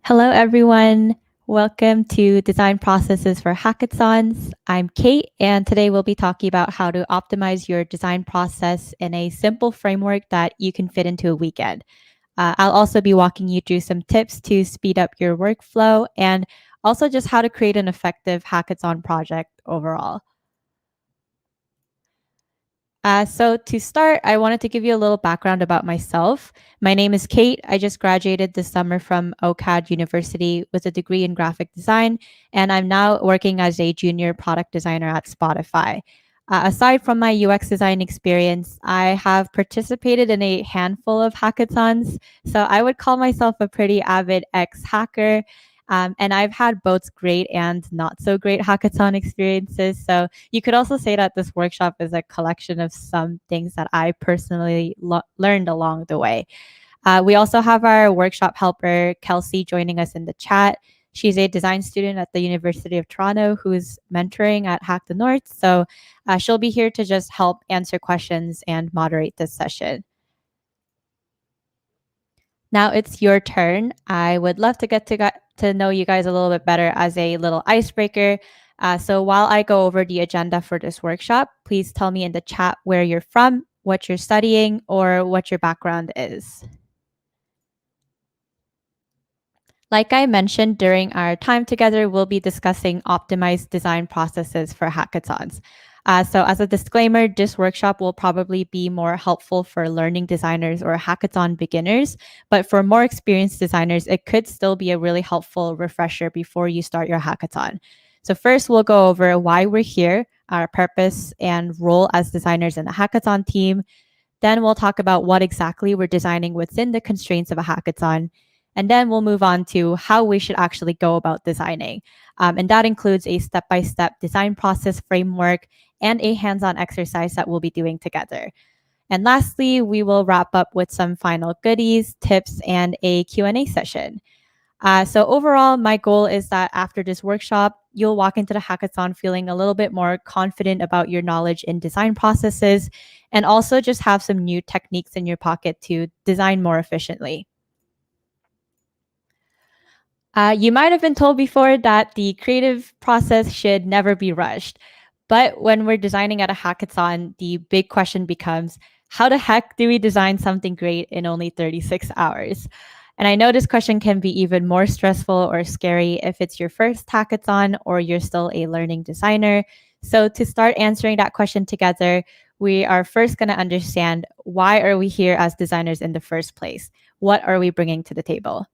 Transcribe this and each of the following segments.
Hello, everyone. Welcome to Design Processes for Hackathons. I'm Kate, and today we'll be talking about how to optimize your design process in a simple framework that you can fit into a weekend. I'll also be walking you through some tips to speed up your workflow and also just how to create an effective hackathon project overall. So to start, I wanted to give you a little background about myself. My name is Kate. I just graduated this summer from OCAD University with a degree in graphic design, and I'm now working as a junior product designer at Spotify. Aside from my UX design experience, I have participated in a handful of hackathons, so I would call myself a pretty avid ex-hacker. And I've had both great and not so great hackathon experiences. So you could also say that this workshop is a collection of some things that I personally learned along the way. We also have our workshop helper, Kelsey, joining us in the chat. She's a design student at the University of Toronto who's mentoring at Hack the North. So she'll be here to just help answer questions and moderate this session. Now it's your turn. I would love to get to know you guys a little bit better as a little icebreaker. So while I go over the agenda for this workshop, please tell me in the chat where you're from, what you're studying, or what your background is. Like I mentioned during our time together, we'll be discussing optimized design processes for hackathons. So as a disclaimer, this workshop will probably be more helpful for learning designers or hackathon beginners, but for more experienced designers, it could still be a really helpful refresher before you start your hackathon. So first, we'll go over why we're here, our purpose and role as designers in the hackathon team. Then we'll talk about what exactly we're designing within the constraints of a hackathon. And then we'll move on to how we should actually go about designing. And that includes a step-by-step design process framework and a hands-on exercise that we'll be doing together. And lastly, we will wrap up with some final goodies, tips, and a Q&A session. So overall, my goal is that after this workshop, you'll walk into the hackathon feeling a little bit more confident about your knowledge in design processes and also just have some new techniques in your pocket to design more efficiently. You might have been told before that the creative process should never be rushed. But when we're designing at a hackathon, the big question becomes, how the heck do we design something great in only 36 hours? And I know this question can be even more stressful or scary if it's your first hackathon or you're still a learning designer. So to start answering that question together, we are first going to understand, why are we here as designers in the first place? What are we bringing to the table?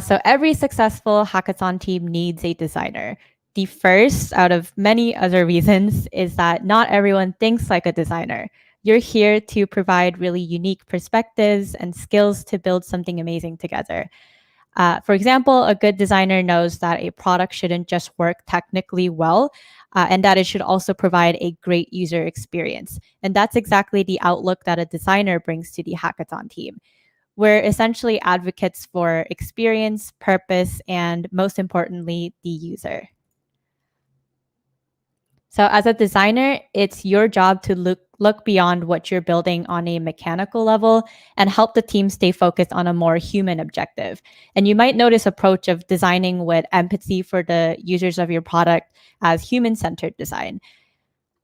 So every successful hackathon team needs a designer. The first, out of many other reasons, is that not everyone thinks like a designer. You're here to provide really unique perspectives and skills to build something amazing together. For example, a good designer knows that a product shouldn't just work technically well, and that it should also provide a great user experience. And that's exactly the outlook that a designer brings to the hackathon team. We're essentially advocates for experience, purpose, and most importantly, the user. So as a designer, it's your job to look beyond what you're building on a mechanical level and help the team stay focused on a more human objective. And you might notice approach of designing with empathy for the users of your product as human-centered design.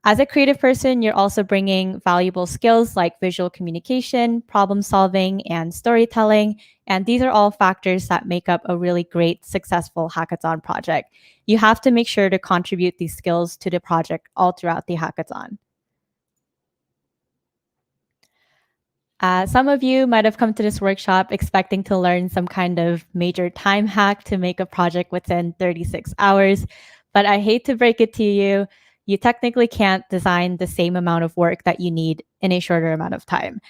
As a creative person, you're also bringing valuable skills like visual communication, problem solving, and storytelling. And these are all factors that make up a really great, successful hackathon project. You have to make sure to contribute these skills to the project all throughout the hackathon. Some of you might have come to this workshop expecting to learn some kind of major time hack to make a project within 36 hours, but I hate to break it to you, you technically can't design the same amount of work that you need in a shorter amount of time.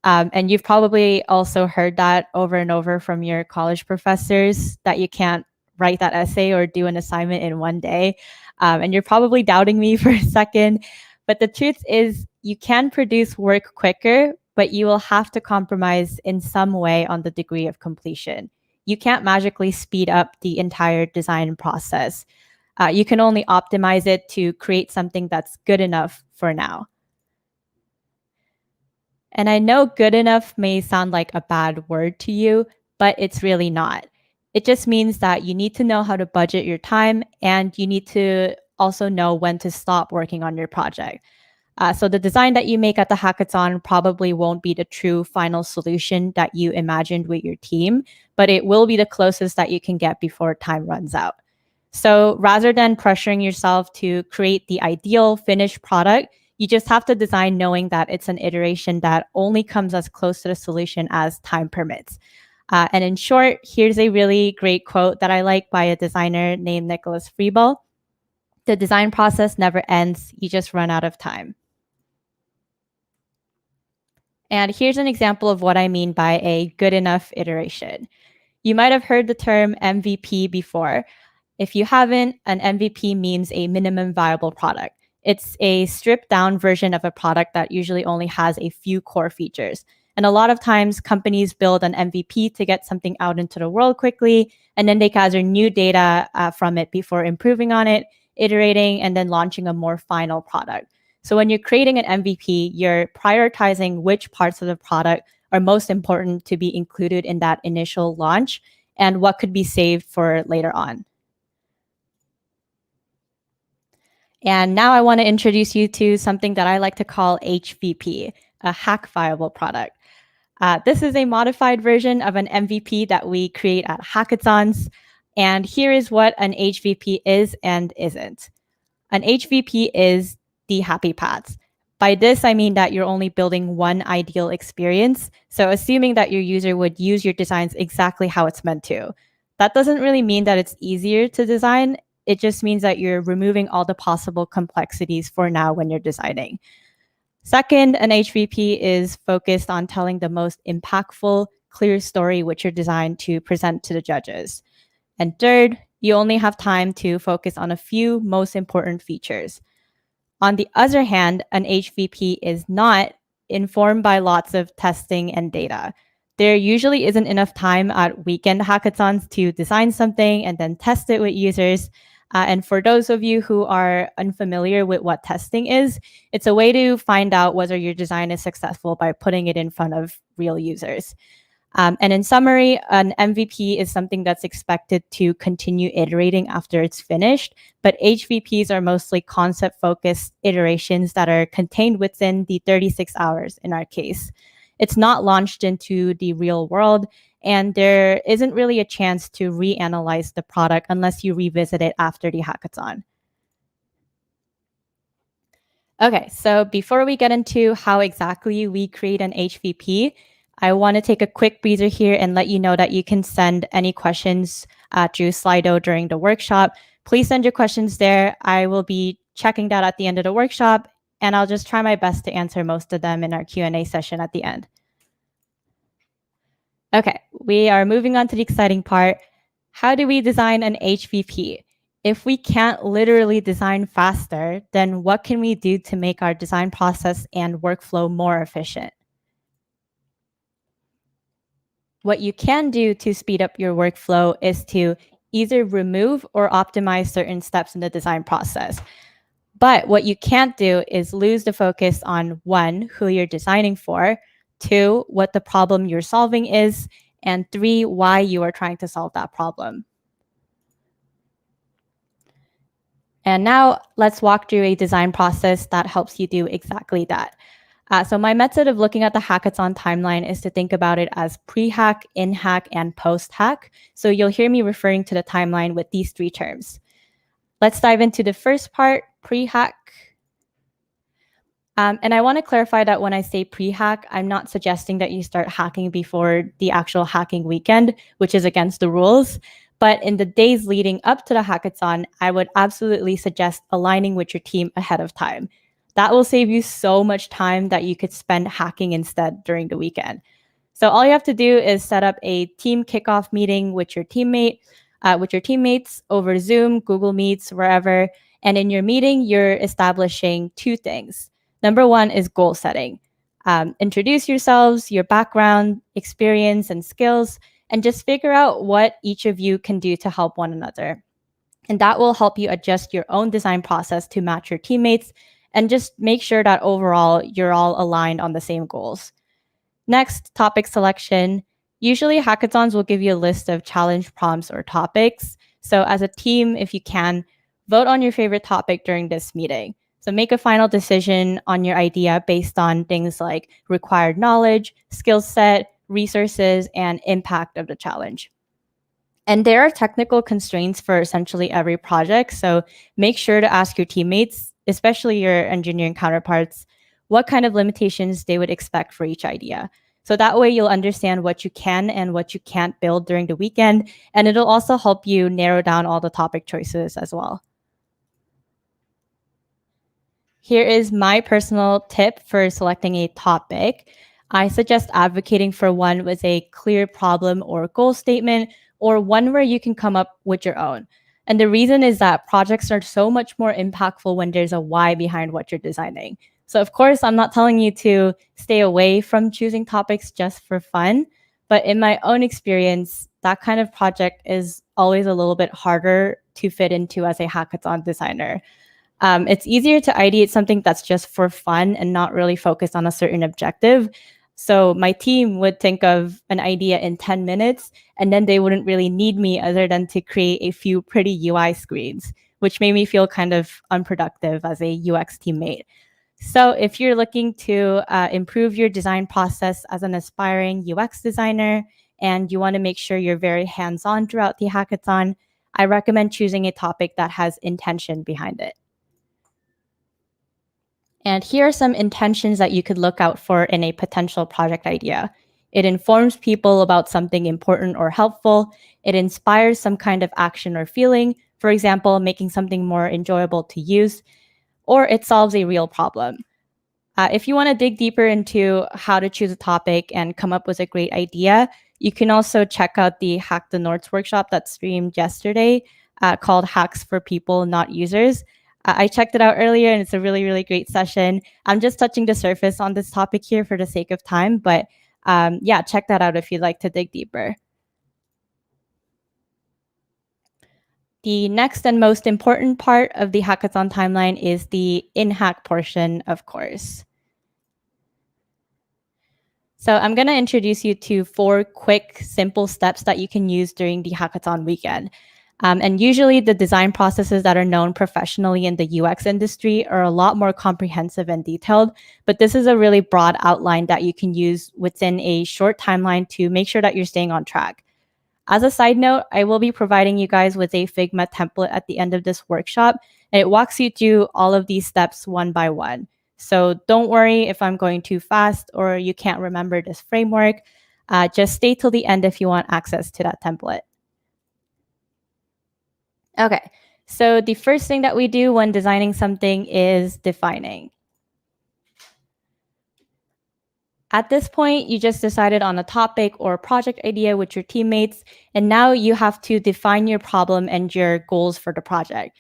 And you've probably also heard that over and over from your college professors that you can't write that essay or do an assignment in one day. And you're probably doubting me for a second, but the truth is you can produce work quicker, but you will have to compromise in some way on the degree of completion. You can't magically speed up the entire design process. You can only optimize it to create something that's good enough for now. And I know good enough may sound like a bad word to you, but it's really not. It just means that you need to know how to budget your time and you need to also know when to stop working on your project. So the design that you make at the hackathon probably won't be the true final solution that you imagined with your team, but it will be the closest that you can get before time runs out. So rather than pressuring yourself to create the ideal finished product, you just have to design knowing that it's an iteration that only comes as close to the solution as time permits. And in short, here's a really great quote that I like by a designer named Nicholas Friebel. The design process never ends, you just run out of time. And here's an example of what I mean by a good enough iteration. You might have heard the term MVP before. If you haven't, an MVP means a minimum viable product. It's a stripped down version of a product that usually only has a few core features. And a lot of times, companies build an MVP to get something out into the world quickly, and then they gather new data from it before improving on it, iterating, and then launching a more final product. So when you're creating an MVP, you're prioritizing which parts of the product are most important to be included in that initial launch and what could be saved for later on. And now I want to introduce you to something that I like to call HVP, a hack viable product. This is a modified version of an MVP that we create at hackathons. And here is what an HVP is and isn't. An HVP is the happy paths. By this, I mean that you're only building one ideal experience. So assuming that your user would use your designs exactly how it's meant to. That doesn't really mean that it's easier to design. It just means that you're removing all the possible complexities for now when you're designing. Second, an HVP is focused on telling the most impactful, clear story with your design to present to the judges. And third, you only have time to focus on a few most important features. On the other hand, an HVP is not informed by lots of testing and data. There usually isn't enough time at weekend hackathons to design something and then test it with users. And for those of you who are unfamiliar with what testing is, it's a way to find out whether your design is successful by putting it in front of real users. And in summary, an MVP is something that's expected to continue iterating after it's finished, but HVPs are mostly concept-focused iterations that are contained within the 36 hours in our case. It's not launched into the real world, and there isn't really a chance to reanalyze the product unless you revisit it after the hackathon. Okay, so before we get into how exactly we create an HVP, I want to take a quick breather here and let you know that you can send any questions through Slido during the workshop. Please send your questions there. I will be checking that at the end of the workshop, and I'll just try my best to answer most of them in our Q&A session at the end. Okay, we are moving on to the exciting part. How do we design an HVP? If we can't literally design faster, then what can we do to make our design process and workflow more efficient? What you can do to speed up your workflow is to either remove or optimize certain steps in the design process. But what you can't do is lose the focus on one, who you're designing for, two, what the problem you're solving is, and three, why you are trying to solve that problem. And now let's walk through a design process that helps you do exactly that. So my method of looking at the hackathon timeline is to think about it as pre-hack, in-hack, and post-hack. So you'll hear me referring to the timeline with these three terms. Let's dive into the first part, pre-hack. And I want to clarify that when I say pre-hack, I'm not suggesting that you start hacking before the actual hacking weekend, which is against the rules. But in the days leading up to the hackathon, I would absolutely suggest aligning with your team ahead of time. That will save you so much time that you could spend hacking instead during the weekend. So all you have to do is set up a team kickoff meeting with your teammates over Zoom, Google Meets, wherever. And in your meeting, you're establishing two things. Number one is goal setting. Introduce yourselves, your background, experience, and skills, and just figure out what each of you can do to help one another. And that will help you adjust your own design process to match your teammates and just make sure that overall you're all aligned on the same goals. Next, topic selection. Usually hackathons will give you a list of challenge prompts or topics. So as a team, if you can, vote on your favorite topic during this meeting. So make a final decision on your idea based on things like required knowledge, skill set, resources, and impact of the challenge. And there are technical constraints for essentially every project. So make sure to ask your teammates, especially your engineering counterparts, what kind of limitations they would expect for each idea. So that way you'll understand what you can and what you can't build during the weekend. And it'll also help you narrow down all the topic choices as well. Here is my personal tip for selecting a topic. I suggest advocating for one with a clear problem or goal statement, or one where you can come up with your own. And the reason is that projects are so much more impactful when there's a why behind what you're designing. So of course, I'm not telling you to stay away from choosing topics just for fun, but in my own experience, that kind of project is always a little bit harder to fit into as a hackathon designer. It's easier to ideate something that's just for fun and not really focused on a certain objective. So my team would think of an idea in 10 minutes, and then they wouldn't really need me other than to create a few pretty UI screens, which made me feel kind of unproductive as a UX teammate. So if you're looking to improve your design process as an aspiring UX designer, and you want to make sure you're very hands-on throughout the hackathon, I recommend choosing a topic that has intention behind it. And here are some intentions that you could look out for in a potential project idea. It informs people about something important or helpful. It inspires some kind of action or feeling, for example, making something more enjoyable to use, or it solves a real problem. If you want to dig deeper into how to choose a topic and come up with a great idea, you can also check out the Hack the Nords workshop that streamed yesterday called Hacks for People, Not Users. I checked it out earlier and it's a really, really great session. I'm just touching the surface on this topic here for the sake of time, but yeah, check that out if you'd like to dig deeper. The next and most important part of the hackathon timeline is the in-hack portion, of course. So I'm going to introduce you to 4 quick, simple steps that you can use during the hackathon weekend. And usually the design processes that are known professionally in the UX industry are a lot more comprehensive and detailed, but this is a really broad outline that you can use within a short timeline to make sure that you're staying on track. As a side note, I will be providing you guys with a Figma template at the end of this workshop, and it walks you through all of these steps one by one. So don't worry if I'm going too fast or you can't remember this framework. Just stay till the end if you want access to that template. Okay, so the first thing that we do when designing something is defining. At this point, you just decided on a topic or project idea with your teammates, and now you have to define your problem and your goals for the project.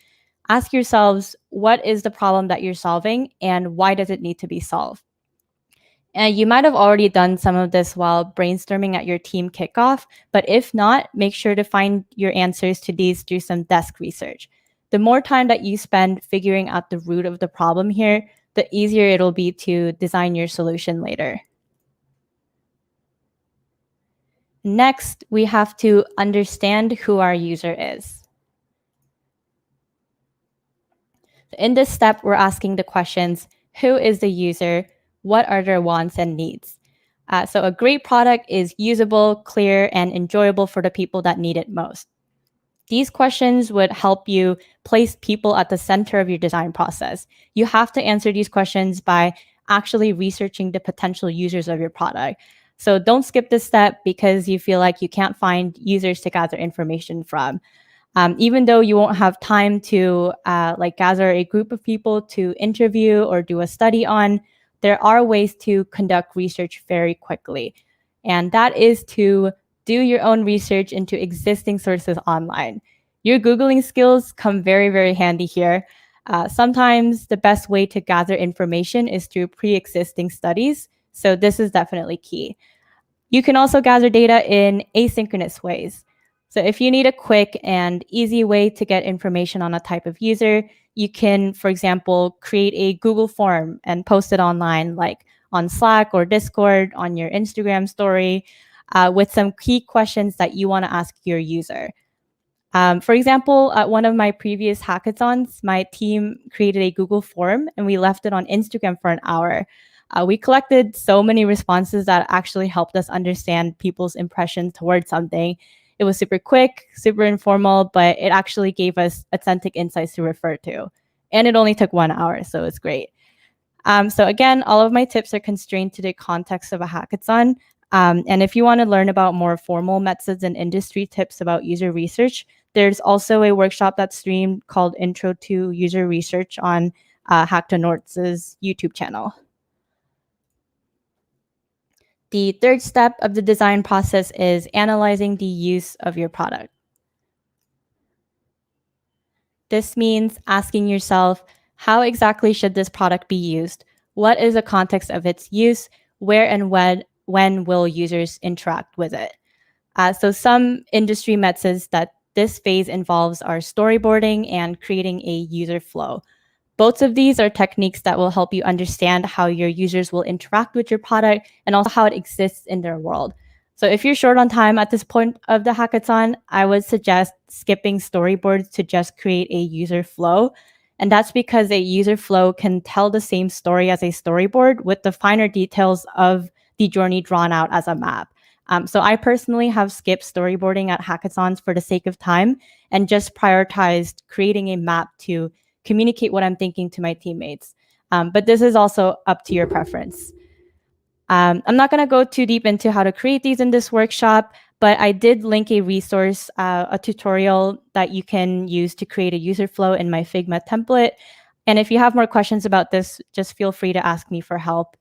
Ask yourselves, what is the problem that you're solving and why does it need to be solved? And you might have already done some of this while brainstorming at your team kickoff, but if not, make sure to find your answers to these through some desk research. The more time that you spend figuring out the root of the problem here, the easier it'll be to design your solution later. Next, we have to understand who our user is. In this step, we're asking the questions, who is the user? What are their wants and needs? So a great product is usable, clear, and enjoyable for the people that need it most. These questions would help you place people at the center of your design process. You have to answer these questions by actually researching the potential users of your product. So don't skip this step because you feel like you can't find users to gather information from. Even though you won't have time to gather a group of people to interview or do a study on, there are ways to conduct research very quickly. And that is to do your own research into existing sources online. Your Googling skills come very, very handy here. Sometimes the best way to gather information is through pre-existing studies. So this is definitely key. You can also gather data in asynchronous ways. So if you need a quick and easy way to get information on a type of user, you can, for example, create a Google form and post it online, like on Slack or Discord, on your Instagram story, with some key questions that you want to ask your user. For example, at one of my previous hackathons, my team created a Google form and we left it on Instagram for an hour. We collected so many responses that actually helped us understand people's impression towards something. It was super quick, super informal, but it actually gave us authentic insights to refer to. And it only took 1 hour, so it's great. So again, all of my tips are constrained to the context of a hackathon. And if you want to learn about more formal methods and industry tips about user research, there's also a workshop that's streamed called Intro to User Research on Hackathons' YouTube channel. The third step of the design process is analyzing the use of your product. This means asking yourself, how exactly should this product be used? What is the context of its use? Where and when will users interact with it? So some industry methods that this phase involves are storyboarding and creating a user flow. Both of these are techniques that will help you understand how your users will interact with your product and also how it exists in their world. So if you're short on time at this point of the hackathon, I would suggest skipping storyboards to just create a user flow. And that's because a user flow can tell the same story as a storyboard with the finer details of the journey drawn out as a map. So I personally have skipped storyboarding at hackathons for the sake of time and just prioritized creating a map to communicate what I'm thinking to my teammates. But this is also up to your preference. I'm not going to go too deep into how to create these in this workshop, but I did link a resource, a tutorial that you can use to create a user flow in my Figma template. And if you have more questions about this, just feel free to ask me for help.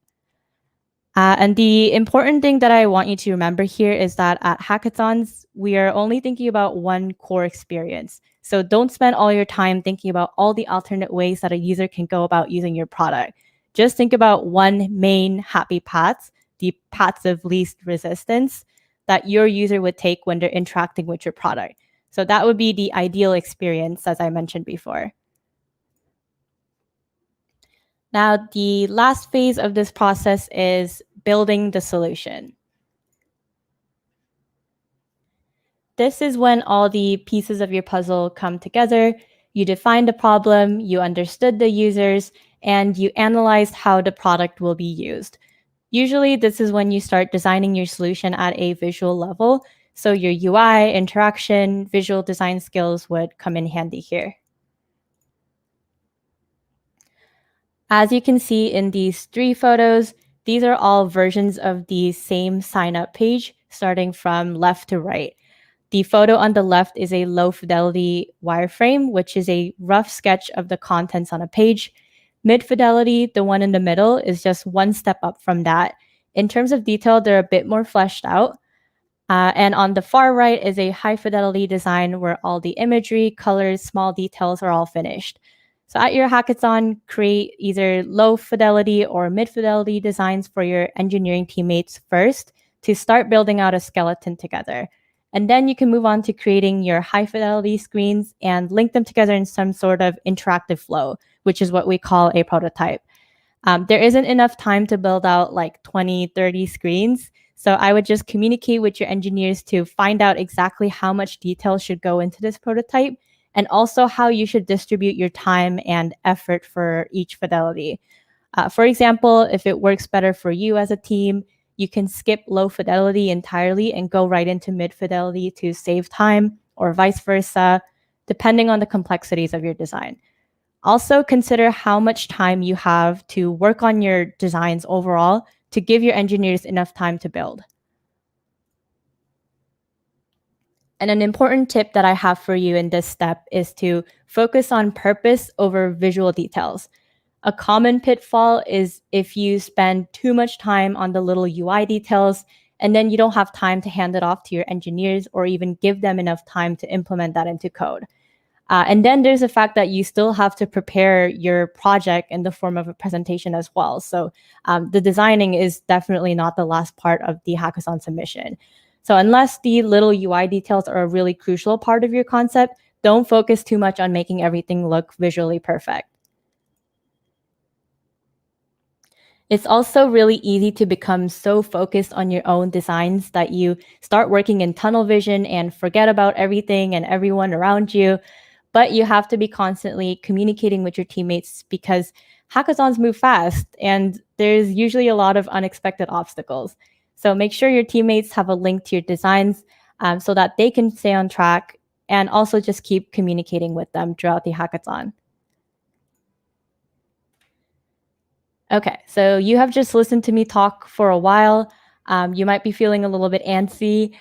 And the important thing that I want you to remember here is that at hackathons, we are only thinking about one core experience. So don't spend all your time thinking about all the alternate ways that a user can go about using your product. Just think about one main happy path, the paths of least resistance that your user would take when they're interacting with your product. So that would be the ideal experience, as I mentioned before. Now, the last phase of this process is building the solution. This is when all the pieces of your puzzle come together. You defined the problem, you understood the users, and you analyzed how the product will be used. Usually, this is when you start designing your solution at a visual level. So your UI, interaction, visual design skills would come in handy here. As you can see in these 3 photos, these are all versions of the same sign-up page, starting from left to right. The photo on the left is a low fidelity wireframe, which is a rough sketch of the contents on a page. Mid fidelity, the one in the middle, is just one step up from that. In terms of detail, they're a bit more fleshed out. And on the far right is a high fidelity design where all the imagery, colors, small details are all finished. So at your hackathon, create either low fidelity or mid fidelity designs for your engineering teammates first to start building out a skeleton together. And then you can move on to creating your high fidelity screens and link them together in some sort of interactive flow, which is what we call a prototype. There isn't enough time to build out like 20, 30 screens. So I would just communicate with your engineers to find out exactly how much detail should go into this prototype and also how you should distribute your time and effort for each fidelity. For example, if it works better for you as a team, you can skip low fidelity entirely and go right into mid fidelity to save time, or vice versa, depending on the complexities of your design. Also consider how much time you have to work on your designs overall to give your engineers enough time to build. And an important tip that I have for you in this step is to focus on purpose over visual details. A common pitfall is if you spend too much time on the little UI details and then you don't have time to hand it off to your engineers or even give them enough time to implement that into code. And then there's the fact that you still have to prepare your project in the form of a presentation as well. So the designing is definitely not the last part of the hackathon submission. So unless the little UI details are a really crucial part of your concept, don't focus too much on making everything look visually perfect. It's also really easy to become so focused on your own designs that you start working in tunnel vision and forget about everything and everyone around you. But you have to be constantly communicating with your teammates because hackathons move fast and there's usually a lot of unexpected obstacles. So make sure your teammates have a link to your designs so that they can stay on track, and also just keep communicating with them throughout the hackathon. Okay, so you have just listened to me talk for a while. You might be feeling a little bit antsy.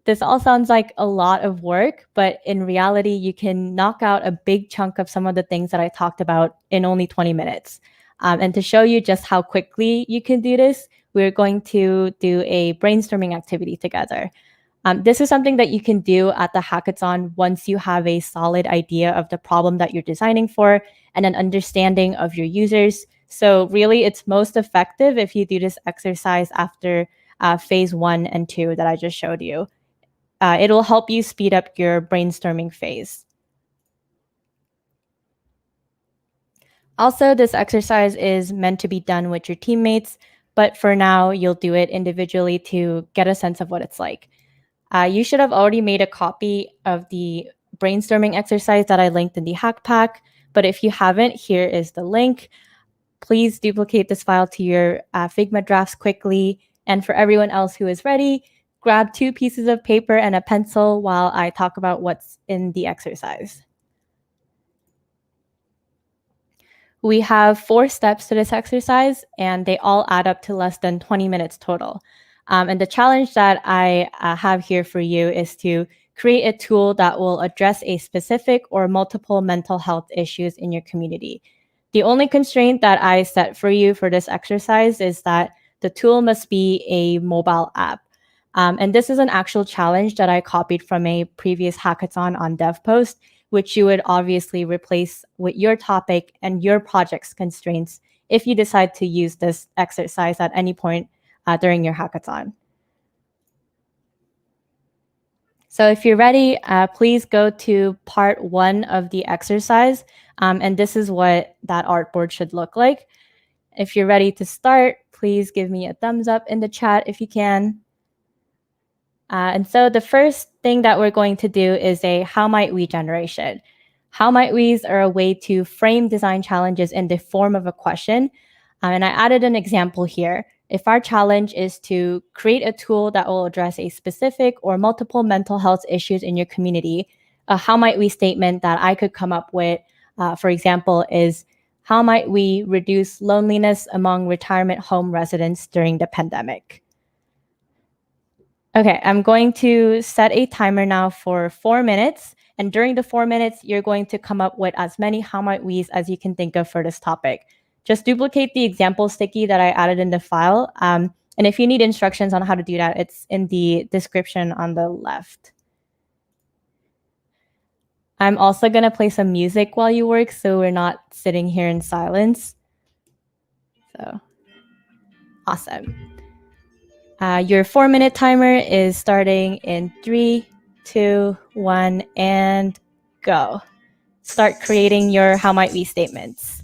This all sounds like a lot of work, but in reality, you can knock out a big chunk of some of the things that I talked about in only 20 minutes. And to show you just how quickly you can do this, we're going to do a brainstorming activity together. This is something that you can do at the hackathon once you have a solid idea of the problem that you're designing for and an understanding of your users. So really, it's most effective if you do this exercise after phase 1 and 2 that I just showed you. It'll help you speed up your brainstorming phase. Also, this exercise is meant to be done with your teammates, but for now, you'll do it individually to get a sense of what it's like. You should have already made a copy of the brainstorming exercise that I linked in the hack pack, but if you haven't, here is the link. Please duplicate this file to your Figma drafts quickly. And for everyone else who is ready, grab 2 pieces of paper and a pencil while I talk about what's in the exercise. We have 4 steps to this exercise, and they all add up to less than 20 minutes total. And the challenge that I have here for you is to create a tool that will address a specific or multiple mental health issues in your community. The only constraint that I set for you for this exercise is that the tool must be a mobile app. And this is an actual challenge that I copied from a previous hackathon on DevPost, which you would obviously replace with your topic and your project's constraints if you decide to use this exercise at any point during your hackathon. So if you're ready, please go to part 1 of the exercise, and this is what that artboard should look like. If you're ready to start, please give me a thumbs up in the chat if you can. And so the first thing that we're going to do is a how might we generation. How might we's are a way to frame design challenges in the form of a question. And I added an example here. If our challenge is to create a tool that will address a specific or multiple mental health issues in your community, a how might we statement that I could come up with, for example, is how might we reduce loneliness among retirement home residents during the pandemic? Okay, I'm going to set a timer now for 4 minutes. And during the 4 minutes, you're going to come up with as many how might we's as you can think of for this topic. Just duplicate the example sticky that I added in the file. And if you need instructions on how to do that, it's in the description on the left. I'm also going to play some music while you work, so we're not sitting here in silence. So, awesome. Your 4-minute timer is starting in 3, 2, 1, and go. Start creating your how might we statements.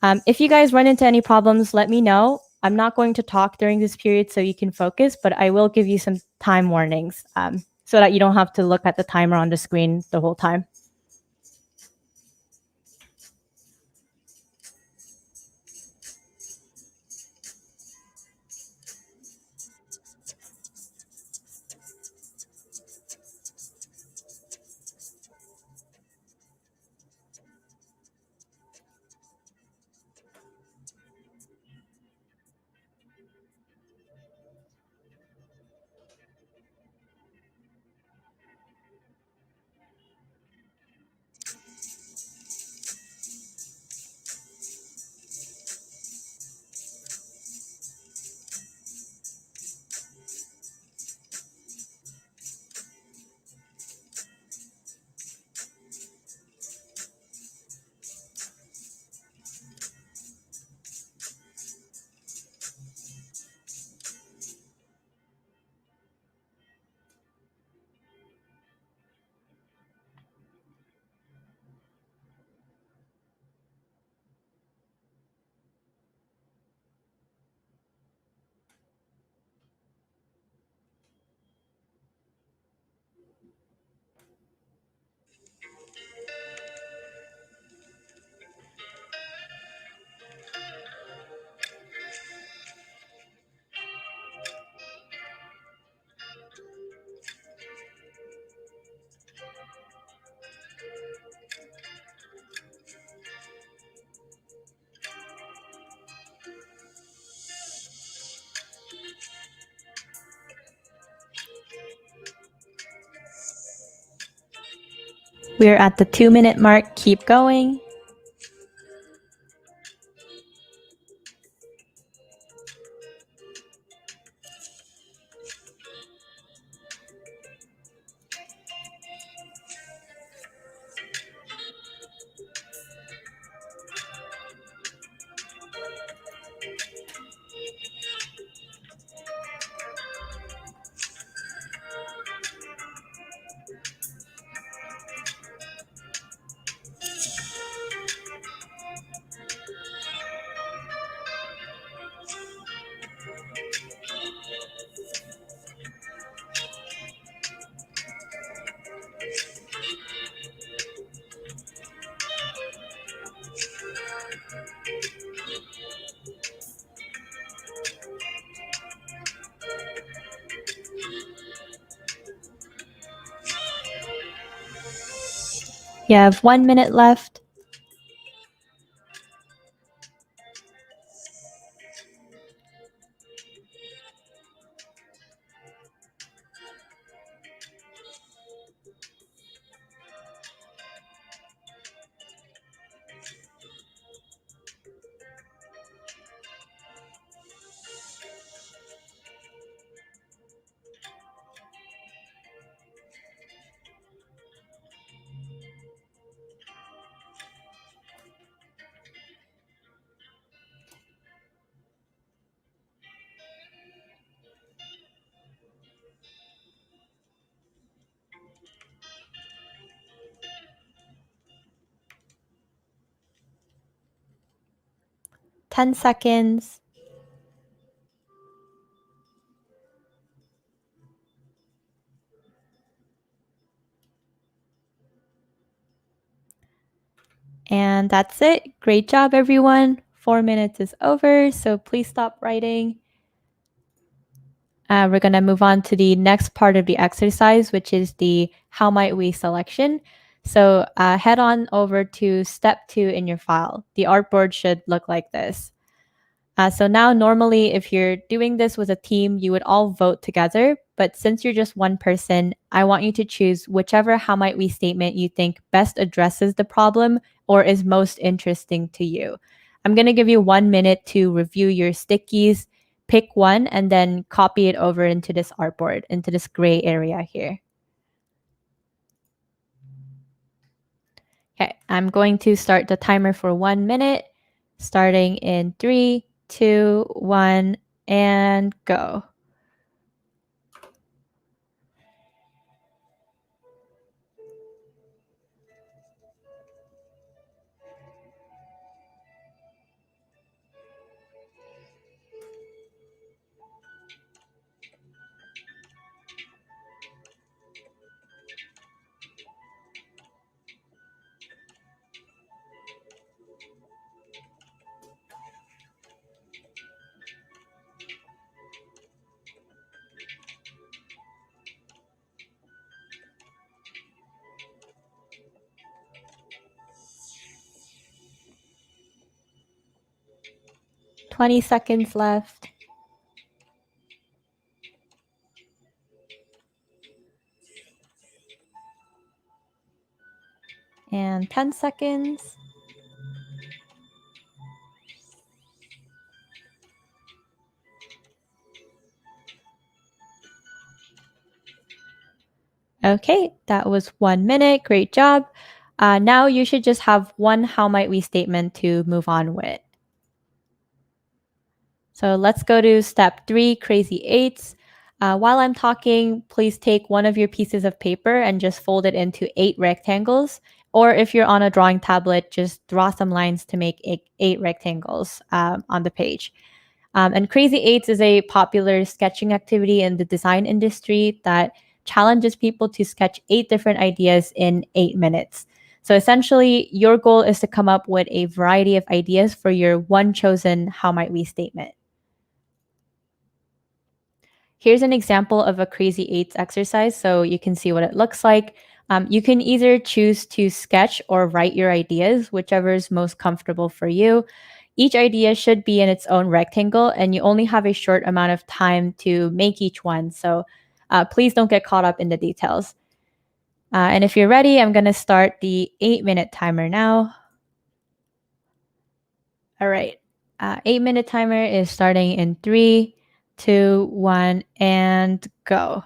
If you guys run into any problems, let me know. I'm not going to talk during this period so you can focus, but I will give you some time warnings so that you don't have to look at the timer on the screen the whole time. We're at the 2-minute mark. Keep going. You have 1 minute left. Ten seconds. And that's it. Great job, everyone. 4 minutes is over, so please stop writing. We're going to move on to the next part of the exercise, which is the how might we selection. So head on over to step 2 in your file. The artboard should look like this. So now normally if you're doing this with a team, you would all vote together. But since you're just one person, I want you to choose whichever how might we statement you think best addresses the problem or is most interesting to you. I'm going to give you 1 minute to review your stickies, pick one, and then copy it over into this artboard, into this gray area here. Okay, I'm going to start the timer for 1 minute, starting in 3, 2, 1, and go. "20 seconds left. And 10 seconds. Okay, that was 1 minute. Great job. Now you should just have one how might we statement to move on with. So let's go to step 3, crazy eights. While I'm talking, please take one of your pieces of paper and just fold it into 8 rectangles. Or if you're on a drawing tablet, just draw some lines to make 8 rectangles on the page. And Crazy Eights is a popular sketching activity in the design industry that challenges people to sketch 8 different ideas in 8 minutes. So essentially, your goal is to come up with a variety of ideas for your one chosen how might we statement. Here's an example of a Crazy Eights exercise so you can see what it looks like. You can either choose to sketch or write your ideas, whichever is most comfortable for you. Each idea should be in its own rectangle, and you only have a short amount of time to make each one. So please don't get caught up in the details. And if you're ready, I'm going to start the 8-minute timer now. All right. 8-minute timer is starting in 3, 2, 1, and go.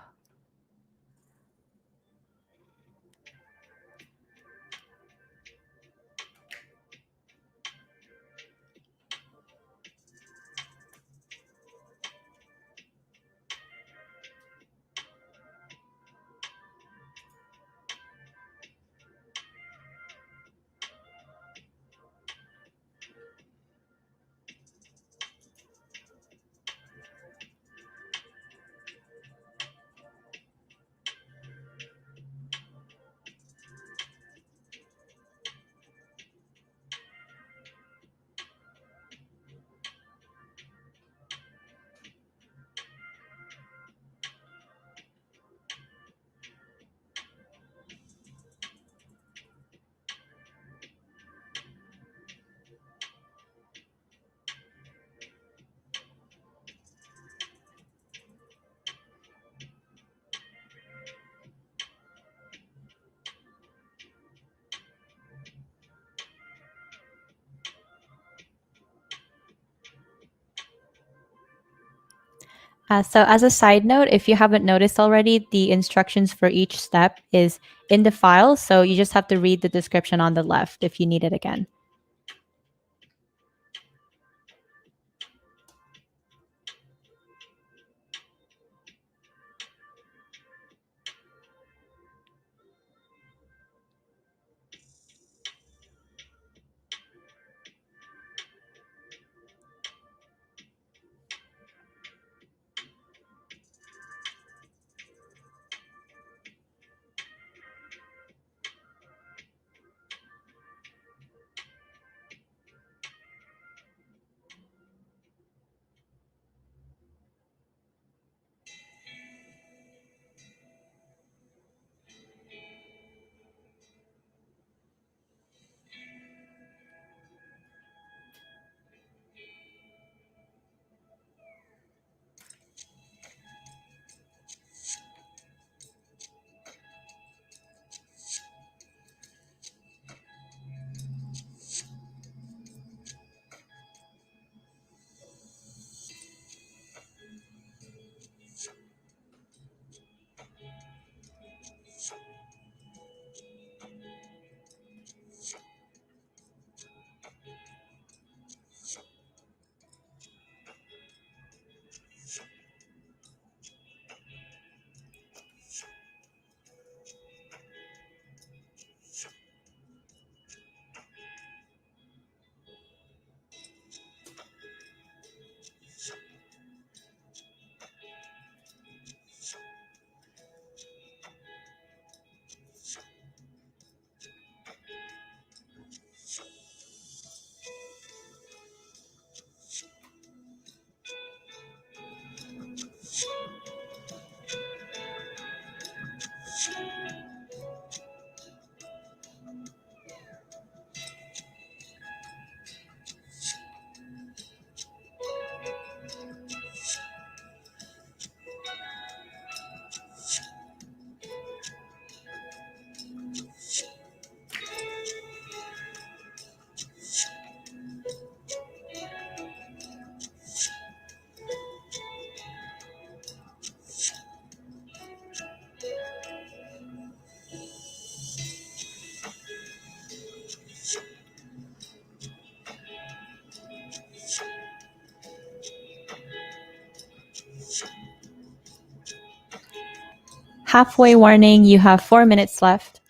So as a side note, if you haven't noticed already, the instructions for each step is in the file. So you just have to read the description on the left if you need it again. Halfway warning, you have 4 minutes left.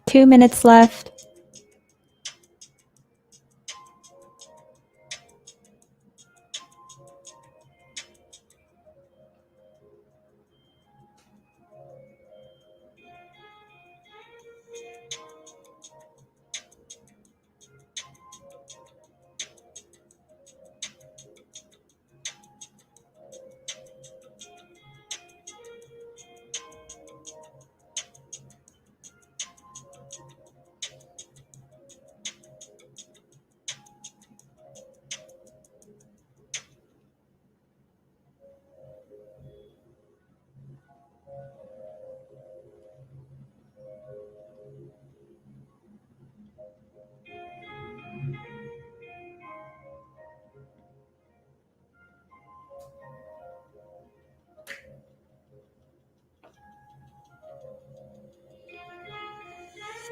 2 minutes left.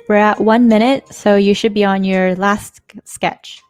We're at 1 minute, so you should be on your last sketch.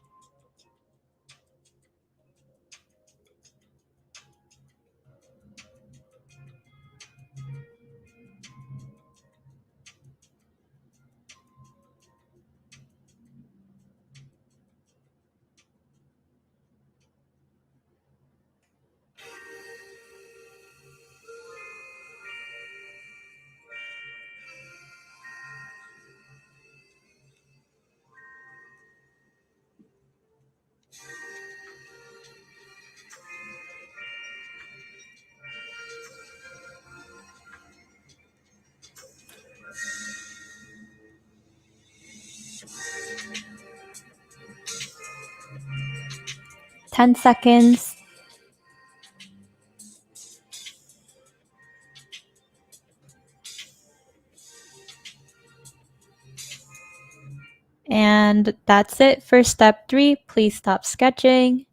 Ten seconds. And that's it for step 3. Please stop sketching.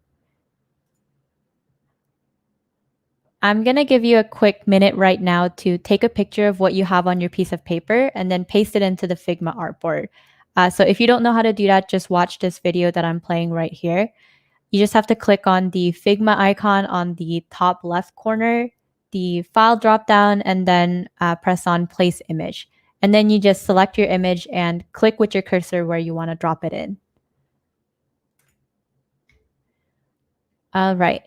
I'm going to give you a quick minute right now to take a picture of what you have on your piece of paper and then paste it into the Figma Artboard. So if you don't know how to do that, just watch this video that I'm playing right here. You just have to click on the Figma icon on the top left corner, the file dropdown, and then press on place image. And then you just select your image and click with your cursor where you want to drop it in. All right.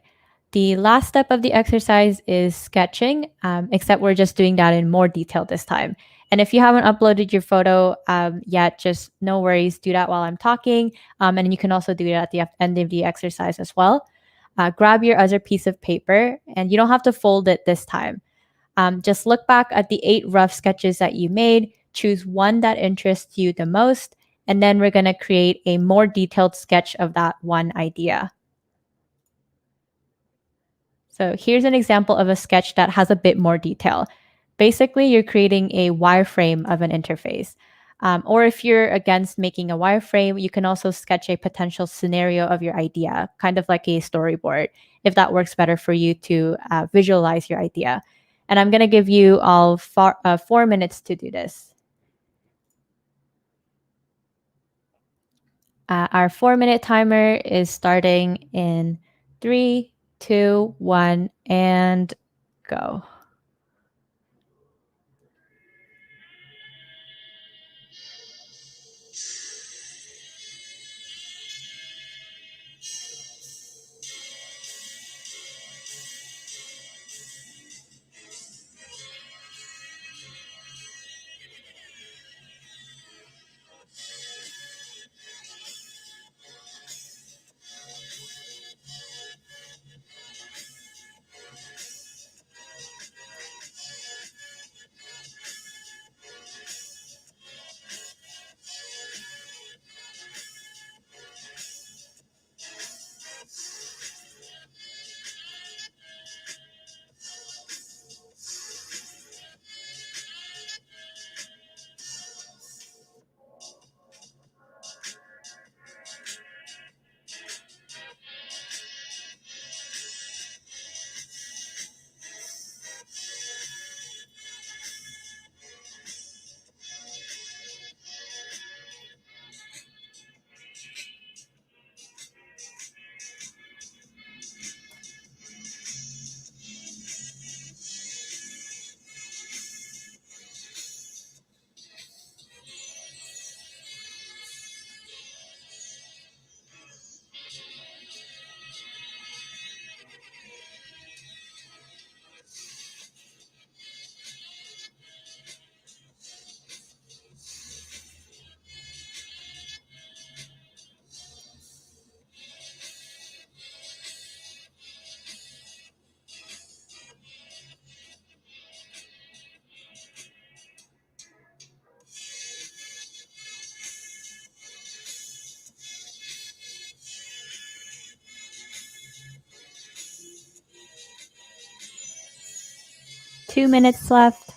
The last step of the exercise is sketching, except we're just doing that in more detail this time. And if you haven't uploaded your photo yet, just no worries, do that while I'm talking. And you can also do it at the end of the exercise as well. Grab your other piece of paper, and you don't have to fold it this time. Just look back at the 8 rough sketches that you made, choose one that interests you the most, and then we're going to create a more detailed sketch of that one idea. So here's an example of a sketch that has a bit more detail. Basically, you're creating a wireframe of an interface. Or if you're against making a wireframe, you can also sketch a potential scenario of your idea, kind of like a storyboard, if that works better for you to visualize your idea. And I'm going to give you all 4 minutes to do this. Our 4-minute timer is starting in 3, 2, 1, and go. 2 minutes left.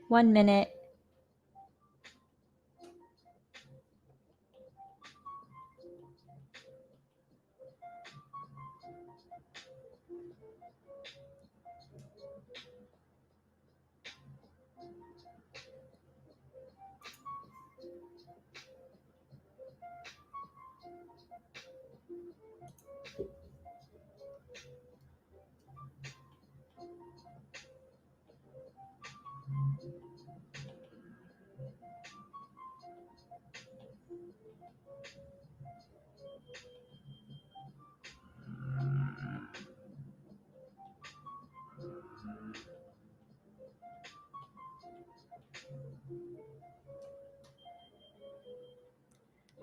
One minute.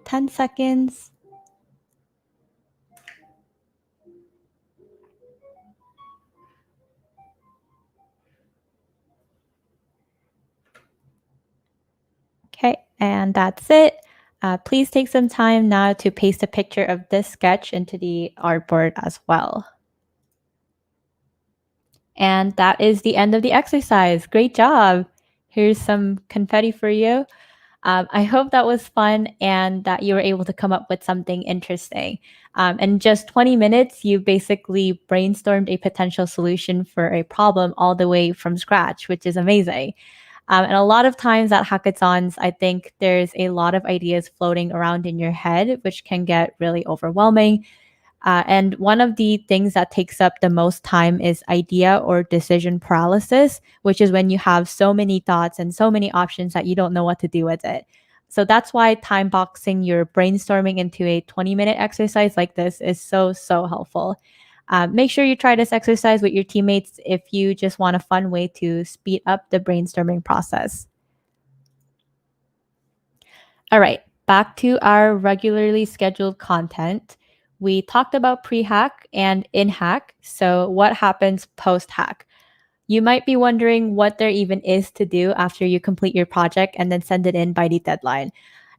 Ten seconds. Okay, and that's it. Please take some time now to paste a picture of this sketch into the artboard as well. And that is the end of the exercise. Great job. Here's some confetti for you. I hope that was fun and that you were able to come up with something interesting. In just 20 minutes, you basically brainstormed a potential solution for a problem all the way from scratch, which is amazing. And a lot of times at hackathons, I think there's a lot of ideas floating around in your head, which can get really overwhelming. And one of the things that takes up the most time is idea or decision paralysis, which is when you have so many thoughts and so many options that you don't know what to do with it. So that's why time boxing your brainstorming into a 20-minute exercise like this is so, so helpful. Make sure you try this exercise with your teammates if you just want a fun way to speed up the brainstorming process. All right, back to our regularly scheduled content. We talked about pre-hack and in-hack. So what happens post-hack? You might be wondering what there even is to do after you complete your project and then send it in by the deadline.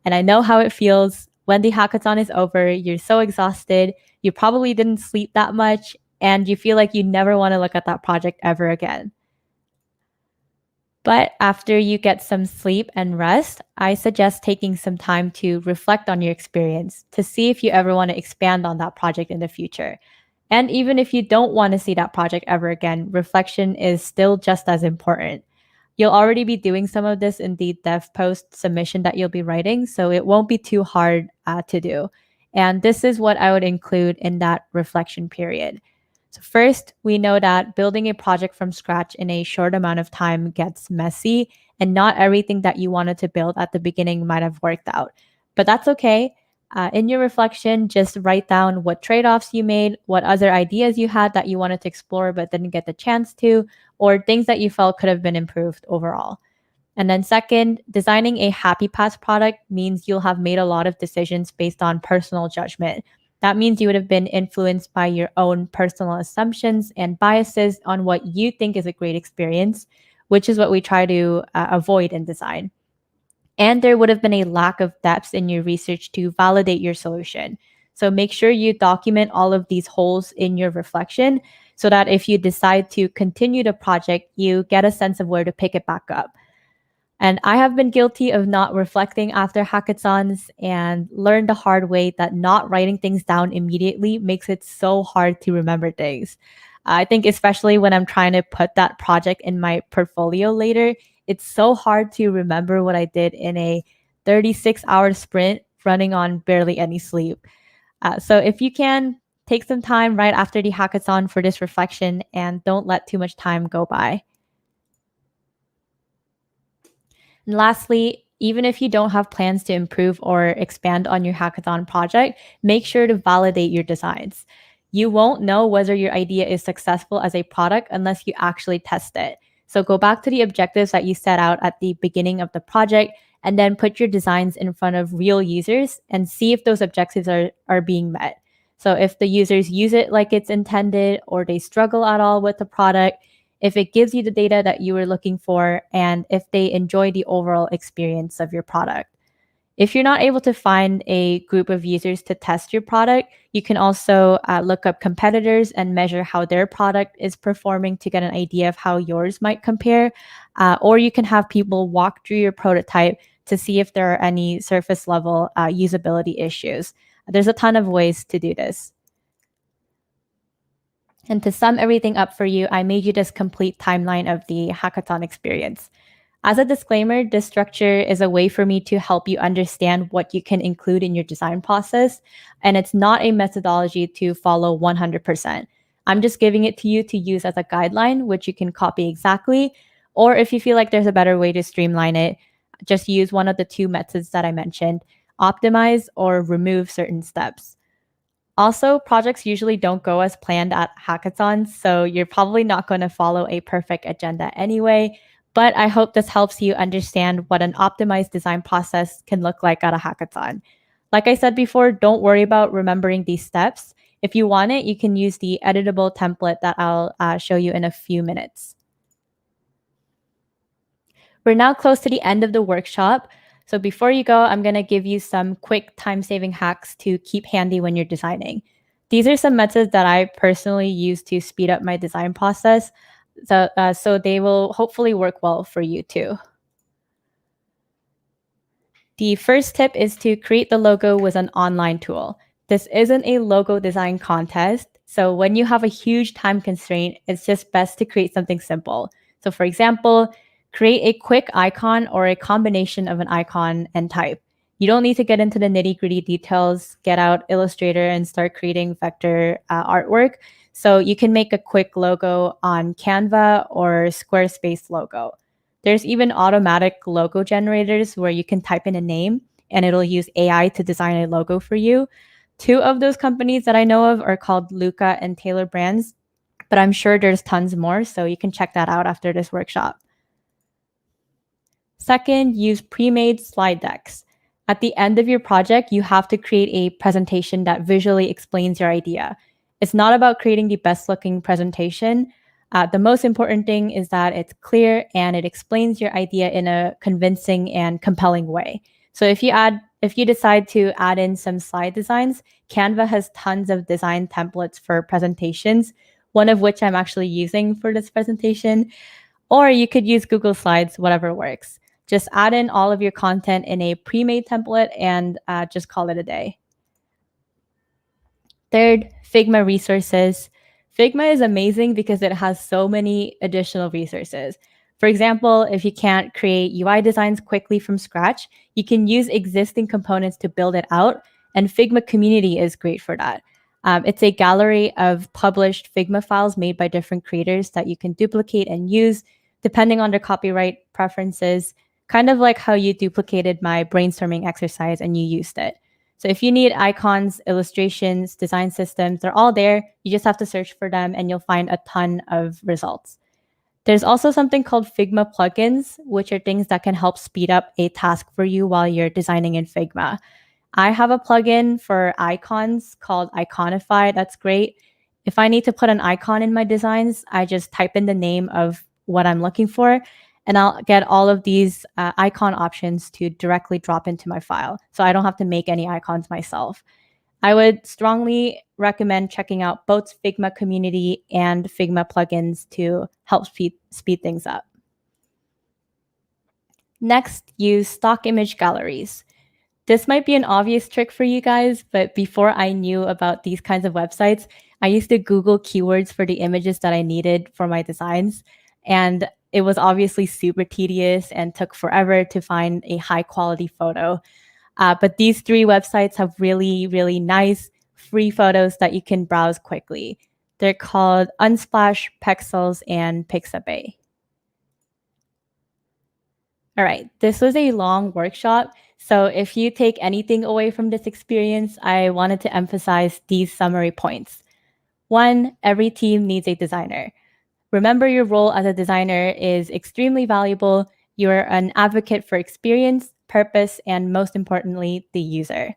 And I know how it feels when the hackathon is over. You're so exhausted. You probably didn't sleep that much, and you feel like you never want to look at that project ever again. But after you get some sleep and rest, I suggest taking some time to reflect on your experience to see if you ever want to expand on that project in the future. And even if you don't want to see that project ever again, reflection is still just as important. You'll already be doing some of this in the dev post submission that you'll be writing, so it won't be too hard to do. And this is what I would include in that reflection period. So first, we know that building a project from scratch in a short amount of time gets messy, and not everything that you wanted to build at the beginning might have worked out. But that's okay. In your reflection, just write down what trade-offs you made, what other ideas you had that you wanted to explore but didn't get the chance to, or things that you felt could have been improved overall. And then second, designing a happy path product means you'll have made a lot of decisions based on personal judgment. That means you would have been influenced by your own personal assumptions and biases on what you think is a great experience, which is what we try to avoid in design. And there would have been a lack of depth in your research to validate your solution. So make sure you document all of these holes in your reflection so that if you decide to continue the project, you get a sense of where to pick it back up. And I have been guilty of not reflecting after hackathons and learned the hard way that not writing things down immediately makes it so hard to remember things. I think especially when I'm trying to put that project in my portfolio later, it's so hard to remember what I did in a 36-hour sprint running on barely any sleep. So if you can, take some time right after the hackathon for this reflection and don't let too much time go by. And lastly, even if you don't have plans to improve or expand on your hackathon project, make sure to validate your designs. You won't know whether your idea is successful as a product unless you actually test it. So go back to the objectives that you set out at the beginning of the project and then put your designs in front of real users and see if those objectives are being met. So if the users use it like it's intended or they struggle at all with the product, if it gives you the data that you were looking for, and if they enjoy the overall experience of your product. If you're not able to find a group of users to test your product, you can also look up competitors and measure how their product is performing to get an idea of how yours might compare. Or you can have people walk through your prototype to see if there are any surface level usability issues. There's a ton of ways to do this. And to sum everything up for you, I made you this complete timeline of the hackathon experience. As a disclaimer, this structure is a way for me to help you understand what you can include in your design process, and it's not a methodology to follow 100%. I'm just giving it to you to use as a guideline, which you can copy exactly, or if you feel like there's a better way to streamline it, just use one of the two methods that I mentioned, optimize or remove certain steps. Also, projects usually don't go as planned at hackathons, so you're probably not going to follow a perfect agenda anyway. But I hope this helps you understand what an optimized design process can look like at a hackathon. Like I said before, don't worry about remembering these steps. If you want it, you can use the editable template that I'll show you in a few minutes. We're now close to the end of the workshop. So before you go, I'm going to give you some quick time-saving hacks to keep handy when you're designing. These are some methods that I personally use to speed up my design process. So they will hopefully work well for you too. The first tip is to create the logo with an online tool. This isn't a logo design contest. So when you have a huge time constraint, it's just best to create something simple. So for example, create a quick icon or a combination of an icon and type. You don't need to get into the nitty-gritty details, get out Illustrator and start creating vector artwork. So you can make a quick logo on Canva or Squarespace logo. There's even automatic logo generators where you can type in a name and it'll use AI to design a logo for you. Two of those companies that I know of are called Luca and Taylor Brands, but I'm sure there's tons more, so you can check that out after this workshop. Second, use pre-made slide decks. At the end of your project, you have to create a presentation that visually explains your idea. It's not about creating the best looking presentation. The most important thing is that it's clear and it explains your idea in a convincing and compelling way. So if you decide to add in some slide designs, Canva has tons of design templates for presentations, one of which I'm actually using for this presentation. Or you could use Google Slides, whatever works. Just add in all of your content in a pre-made template and just call it a day. Third, Figma Resources. Figma is amazing because it has so many additional resources. For example, if you can't create UI designs quickly from scratch, you can use existing components to build it out, and Figma Community is great for that. It's a gallery of published Figma files made by different creators that you can duplicate and use depending on their copyright preferences, kind of like how you duplicated my brainstorming exercise and you used it. So if you need icons, illustrations, design systems, they're all there. You just have to search for them and you'll find a ton of results. There's also something called Figma plugins, which are things that can help speed up a task for you while you're designing in Figma. I have a plugin for icons called Iconify. That's great. If I need to put an icon in my designs, I just type in the name of what I'm looking for, and I'll get all of these icon options to directly drop into my file. So I don't have to make any icons myself. I would strongly recommend checking out both Figma Community and Figma plugins to help speed things up. Next, use stock image galleries. This might be an obvious trick for you guys, but before I knew about these kinds of websites, I used to Google keywords for the images that I needed for my designs, and it was obviously super tedious and took forever to find a high quality photo. But these three websites have really, really nice free photos that you can browse quickly. They're called Unsplash, Pexels, and Pixabay. All right, this was a long workshop. So if you take anything away from this experience, I wanted to emphasize these summary points. 1, every team needs a designer. Remember, your role as a designer is extremely valuable. You're an advocate for experience, purpose, and most importantly, the user.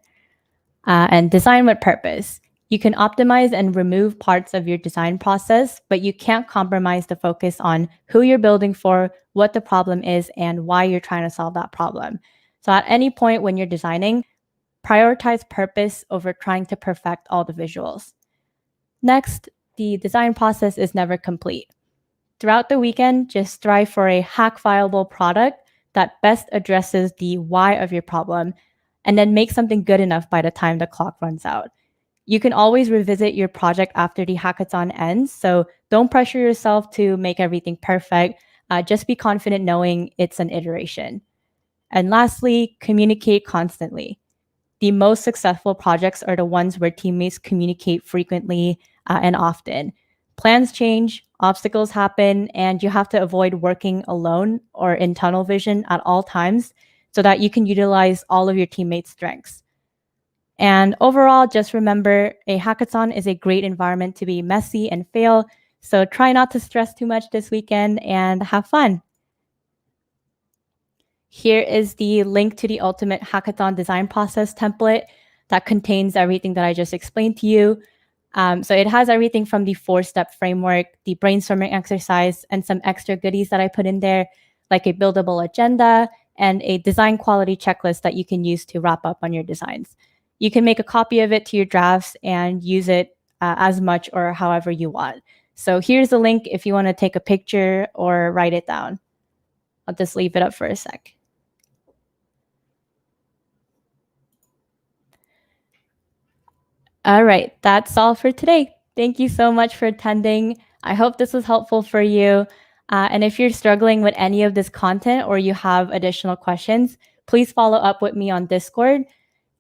And design with purpose. You can optimize and remove parts of your design process, but you can't compromise the focus on who you're building for, what the problem is, and why you're trying to solve that problem. So at any point when you're designing, prioritize purpose over trying to perfect all the visuals. Next, the design process is never complete. Throughout the weekend, just strive for a hack-fileable product that best addresses the why of your problem, and then make something good enough by the time the clock runs out. You can always revisit your project after the hackathon ends, so don't pressure yourself to make everything perfect. Just be confident knowing it's an iteration. And lastly, communicate constantly. The most successful projects are the ones where teammates communicate frequently and often. Plans change, obstacles happen, and you have to avoid working alone or in tunnel vision at all times so that you can utilize all of your teammates' strengths. And overall, just remember, a hackathon is a great environment to be messy and fail. So try not to stress too much this weekend and have fun. Here is the link to the ultimate hackathon design process template that contains everything that I just explained to you. So it has everything from the 4-step framework, the brainstorming exercise, and some extra goodies that I put in there, like a buildable agenda and a design quality checklist that you can use to wrap up on your designs. You can make a copy of it to your drafts and use it as much or however you want. So here's the link if you want to take a picture or write it down. I'll just leave it up for a sec. All right, that's all for today. Thank you so much for attending. I hope this was helpful for you. And if you're struggling with any of this content or you have additional questions, please follow up with me on Discord.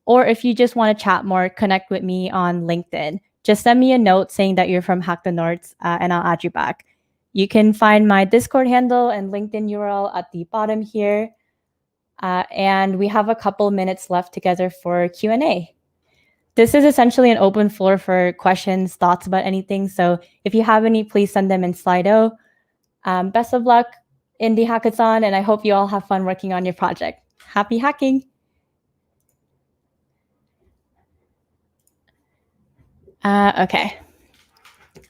Or if you just want to chat more, connect with me on LinkedIn. Just send me a note saying that you're from Hack the Nords, and I'll add you back. You can find my Discord handle and LinkedIn URL at the bottom here. And we have a couple minutes left together for Q&A. This is essentially an open floor for questions, thoughts about anything. So if you have any, please send them in Slido. Best of luck in the hackathon, and I hope you all have fun working on your project. Happy hacking! Okay,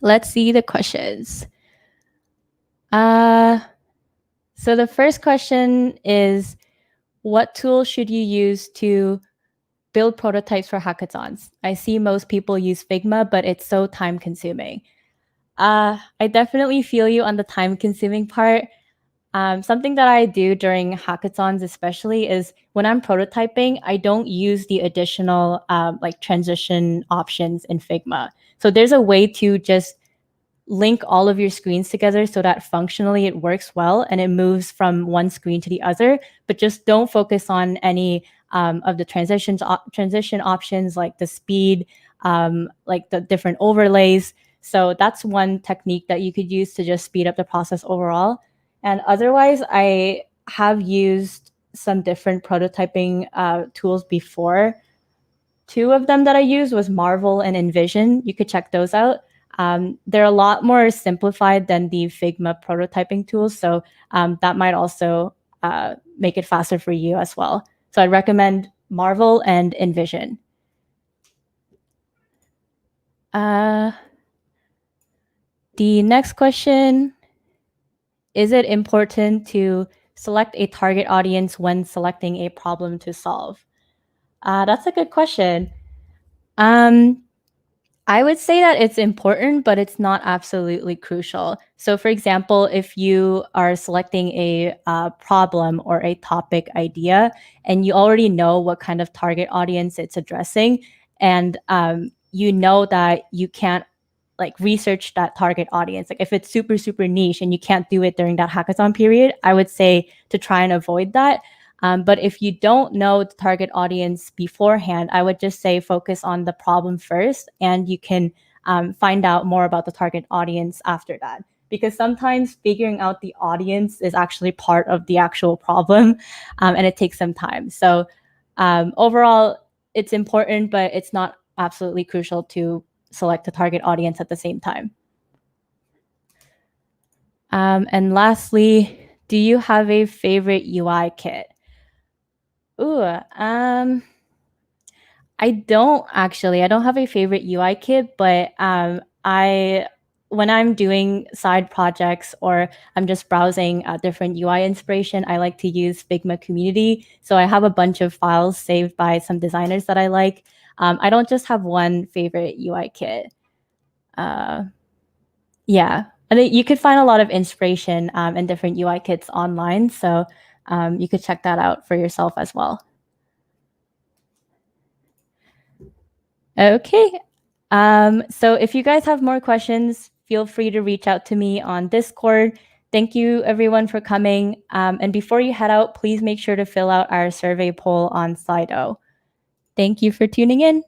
let's see the questions. So the first question is, what tool should you use to build prototypes for hackathons? I see most people use Figma, but it's so time consuming. I definitely feel you on the time consuming part. Something that I do during hackathons especially is when I'm prototyping, I don't use the additional like transition options in Figma. So there's a way to just link all of your screens together so that functionally it works well and it moves from one screen to the other, but just don't focus on any of the transition options like the speed, like the different overlays. So that's one technique that you could use to just speed up the process overall. And otherwise, I have used some different prototyping tools before. 2 of them that I used was Marvel and Envision. You could check those out. They're a lot more simplified than the Figma prototyping tools, so that might also make it faster for you as well. So I'd recommend Marvel and Envision. The next question, is it important to select a target audience when selecting a problem to solve? That's a good question. I would say that it's important, but it's not absolutely crucial. So for example, if you are selecting a problem or a topic idea, and you already know what kind of target audience it's addressing, and you know that you can't like research that target audience. Like if it's super, super niche and you can't do it during that hackathon period, I would say to try and avoid that. But if you don't know the target audience beforehand, I would just say focus on the problem first, and you can find out more about the target audience after that. Because sometimes figuring out the audience is actually part of the actual problem, and it takes some time. So overall, it's important, but it's not absolutely crucial to select the target audience at the same time. And lastly, do you have a favorite UI kit? Ooh, I don't actually. I don't have a favorite UI kit, but when I'm doing side projects or I'm just browsing different UI inspiration, I like to use Figma Community. So I have a bunch of files saved by some designers that I like. I don't just have one favorite UI kit. Yeah, I think you could find a lot of inspiration in different UI kits online. So you could check that out for yourself as well. Okay. So if you guys have more questions, feel free to reach out to me on Discord. Thank you everyone for coming. And before you head out, please make sure to fill out our survey poll on Slido. Thank you for tuning in.